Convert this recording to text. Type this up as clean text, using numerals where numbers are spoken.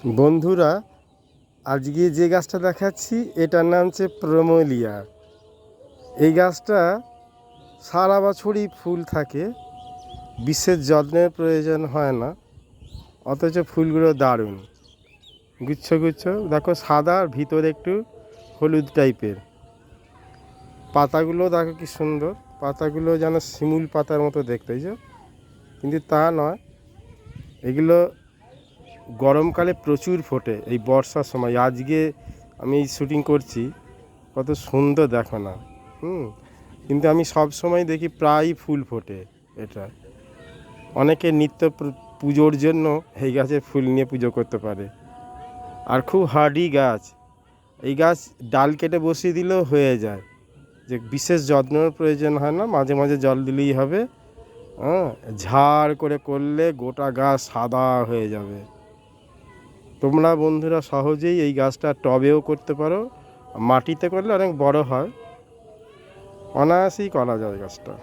বন্ধুরা, আজকে যে গাছটা দেখাচ্ছি এটার নাম হচ্ছে প্রোমেলিয়া। এই গাছটা সারা বছরই ফুল থাকে, বিশেষ যত্নের প্রয়োজন হয় না, অথচ ফুলগুলো দারুণ গুচ্ছ গুচ্ছ। দেখো সাদা আর ভিতরে একটু হলুদ টাইপের। পাতাগুলো দেখো কি সুন্দর, পাতাগুলো যেন শিমুল পাতার মতো দেখতে, কিন্তু তা নয়। এগুলো গরমকালে প্রচুর ফোটে, এই বর্ষার সময়। আজকে আমি শুটিং করছি, কত সুন্দর দেখো না। কিন্তু আমি সব সময় দেখি প্রায়ই ফুল ফোটে এটা। অনেকে নিত্য পুজোর জন্য এই গাছের ফুল নিয়ে পুজো করতে পারে। আর খুব হার্ডি গাছ। এই গাছ ডাল কেটে বসিয়ে দিলেও হয়ে যায়, যে বিশেষ যত্নের প্রয়োজন হয় না, মাঝে মাঝে জল দিলেই হবে। ঝাড় করে করলে গোটা গাছ সাদা হয়ে যাবে। তোমরা বন্ধুরা সহজেই এই গাছটা টবেও করতে পারো, মাটিতে করলে অনেক বড় হয়, অনায়াসেই করা যায় গাছটা।